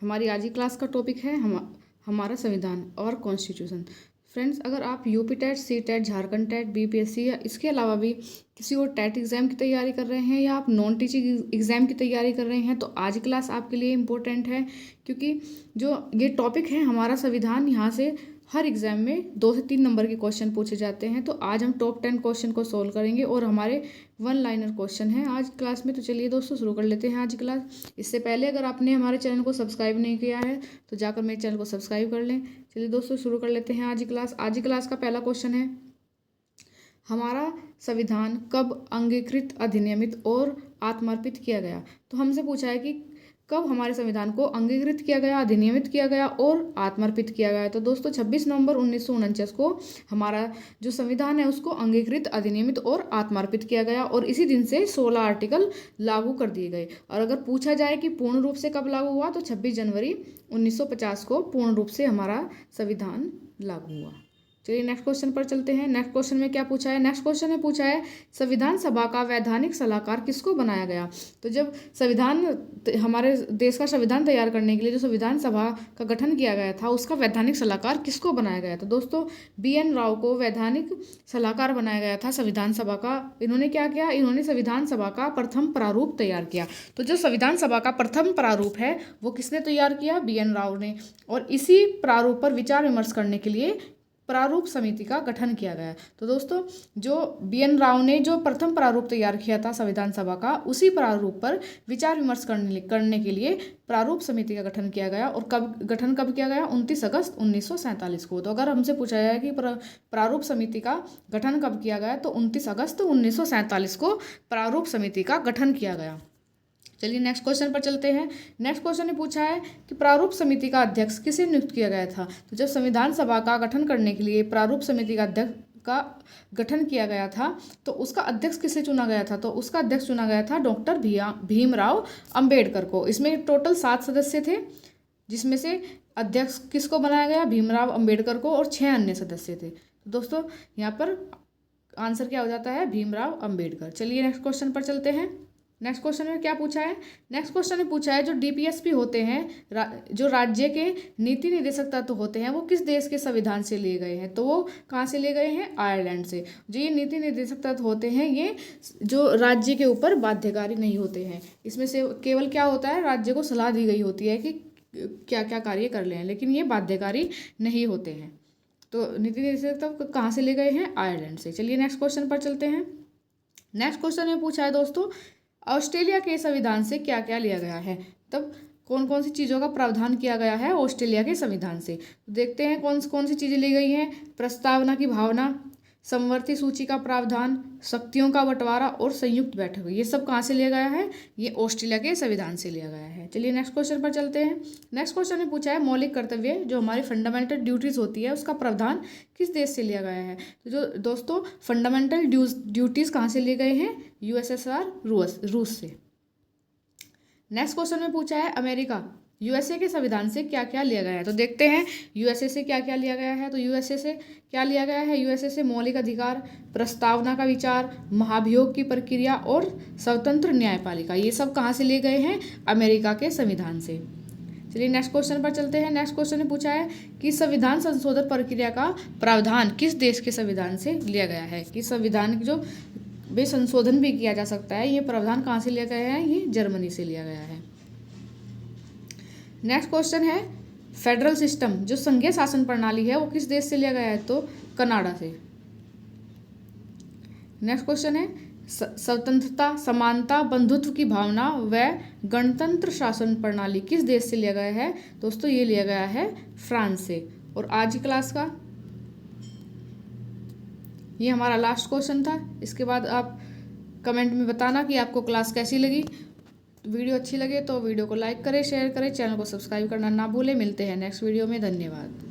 हमारी आज की क्लास का टॉपिक है हमारा संविधान और कॉन्स्टिट्यूशन। फ्रेंड्स, अगर आप UP TET, C TET, Jharkhand TET, BPSC या इसके अलावा भी किसी और टेट एग्ज़ाम की तैयारी कर रहे हैं या आप नॉन टीचिंग एग्ज़ाम की तैयारी कर रहे हैं तो आज की क्लास आपके लिए इम्पोर्टेंट है, क्योंकि जो ये टॉपिक है हमारा संविधान, यहाँ से हर एग्ज़ाम में 2 से 3 नंबर के क्वेश्चन पूछे जाते हैं। तो आज हम टॉप 10 क्वेश्चन को सोल्व करेंगे और हमारे 1 लाइनर क्वेश्चन है आज क्लास में। तो चलिए दोस्तों शुरू कर लेते हैं आज की क्लास। इससे पहले अगर आपने हमारे चैनल को सब्सक्राइब नहीं किया है तो जाकर मेरे चैनल को सब्सक्राइब कर लें। चलिए दोस्तों शुरू कर लेते हैं आज की क्लास। आज की क्लास का पहला क्वेश्चन है, हमारा संविधान कब अंगीकृत, अधिनियमित और आत्मार्पित किया गया। तो हमसे पूछा है कि कब हमारे संविधान को अंगीकृत किया गया, अधिनियमित किया गया और आत्मार्पित किया गया। तो दोस्तों 26 नवंबर 1949 को हमारा जो संविधान है उसको अंगीकृत, अधिनियमित और आत्मार्पित किया गया और इसी दिन से 16 आर्टिकल लागू कर दिए गए। और अगर पूछा जाए कि पूर्ण रूप से कब लागू हुआ तो 26 जनवरी 1950 को पूर्ण रूप से हमारा संविधान लागू हुआ। चलिए नेक्स्ट क्वेश्चन पर चलते हैं। नेक्स्ट क्वेश्चन में क्या पूछा है? नेक्स्ट क्वेश्चन में पूछा है, संविधान सभा का वैधानिक सलाहकार किसको बनाया गया। तो जब संविधान, हमारे देश का संविधान तैयार करने के लिए जो संविधान सभा का गठन किया गया था उसका वैधानिक सलाहकार किसको बनाया गया। तो दोस्तों BN राव को वैधानिक सलाहकार बनाया गया था संविधान सभा का। इन्होंने क्या किया, इन्होंने संविधान सभा का प्रथम प्रारूप तैयार किया। तो जो संविधान सभा का प्रथम प्रारूप है वो किसने तैयार किया? BN राव ने। और इसी प्रारूप पर विचार विमर्श करने के लिए प्रारूप समिति का गठन किया गया। तो दोस्तों जो BN राव ने जो प्रथम प्रारूप तैयार किया था संविधान सभा का, उसी प्रारूप पर विचार विमर्श करने के लिए प्रारूप समिति का गठन किया गया। और गठन कब किया गया? 29 अगस्त 1947 को। तो अगर हमसे पूछा जाए कि प्रारूप समिति का गठन कब किया गया तो 29 अगस्त 1947 को प्रारूप समिति का गठन किया गया। चलिए नेक्स्ट क्वेश्चन पर चलते हैं। नेक्स्ट क्वेश्चन ने पूछा है कि प्रारूप समिति का अध्यक्ष किसे नियुक्त किया गया था। तो जब संविधान सभा का गठन करने के लिए प्रारूप समिति का अध्यक्ष का गठन किया गया था तो उसका अध्यक्ष किसे चुना गया था। तो उसका अध्यक्ष चुना गया था डॉक्टर भीमराव अंबेडकर को। इसमें टोटल 7 सदस्य थे, जिसमें से अध्यक्ष किसको बनाया गया? भीमराव अंबेडकर को, और 6 अन्य सदस्य थे। तो दोस्तों यहाँ पर आंसर क्या हो जाता है? भीमराव अंबेडकर। चलिए नेक्स्ट क्वेश्चन पर चलते हैं। नेक्स्ट क्वेश्चन में क्या पूछा है? नेक्स्ट क्वेश्चन में पूछा है, जो DPSP होते हैं, जो राज्य के नीति निर्देशक तत्व होते हैं, वो किस देश के संविधान से लिए गए हैं। तो वो कहाँ से लिए गए हैं? आयरलैंड से। जो ये नीति निर्देशक तत्व होते हैं ये जो राज्य के ऊपर बाध्यकारी नहीं होते हैं। इसमें से केवल क्या होता है, राज्य को सलाह दी गई होती है कि क्या क्या कार्य कर लें, लेकिन ये बाध्यकारी नहीं होते हैं। तो नीति निर्देशक तत्व कहाँ से लिए गए हैं? आयरलैंड से। चलिए नेक्स्ट क्वेश्चन पर चलते हैं। नेक्स्ट क्वेश्चन में पूछा है दोस्तों, ऑस्ट्रेलिया के संविधान से क्या क्या लिया गया है। तब कौन कौन सी चीज़ों का प्रावधान किया गया है ऑस्ट्रेलिया के संविधान से। तो देखते हैं कौन सी चीज़ें ली गई हैं। प्रस्तावना की भावना, समवर्ती सूची का प्रावधान, शक्तियों का बंटवारा और संयुक्त बैठक, ये सब कहाँ से लिया गया है? ये ऑस्ट्रेलिया के संविधान से लिया गया है। चलिए नेक्स्ट क्वेश्चन पर चलते हैं। नेक्स्ट क्वेश्चन में पूछा है, मौलिक कर्तव्य जो हमारी फंडामेंटल ड्यूटीज़ होती है उसका प्रावधान किस देश से लिया गया है। तो जो दोस्तों फंडामेंटल ड्यूटीज़ कहाँ से लिए गए हैं? USSR, रूस से। नेक्स्ट क्वेश्चन में पूछा है, अमेरिका USA के संविधान से क्या क्या लिया गया है। तो देखते हैं USA से क्या क्या लिया गया है। तो USA से क्या लिया गया है? USA से मौलिक अधिकार, प्रस्तावना का विचार, महाभियोग की प्रक्रिया और स्वतंत्र न्यायपालिका, ये सब कहाँ से लिए गए हैं? अमेरिका के संविधान से। चलिए नेक्स्ट क्वेश्चन पर चलते हैं। नेक्स्ट क्वेश्चन में पूछा है कि संविधान संशोधन प्रक्रिया का प्रावधान किस देश के संविधान से लिया गया है। कि संविधान की जो वे संशोधन भी किया जा सकता है, ये प्रावधान कहाँ से लिया गया है? ये जर्मनी से लिया गया है। नेक्स्ट क्वेश्चन है, फेडरल सिस्टम जो संघीय शासन प्रणाली है वो किस देश से लिया गया है। तो कनाडा से। नेक्स्ट क्वेश्चन है, स्वतंत्रता, समानता, बंधुत्व की भावना व गणतंत्र शासन प्रणाली किस देश से लिया गया है। दोस्तों ये लिया गया है फ्रांस से। और आज की क्लास का ये हमारा लास्ट क्वेश्चन था। इसके बाद आप कमेंट में बताना कि आपको क्लास कैसी लगी। वीडियो अच्छी लगे तो वीडियो को लाइक करें, शेयर करें, चैनल को सब्सक्राइब करना ना भूलें। मिलते हैं नेक्स्ट वीडियो में। धन्यवाद।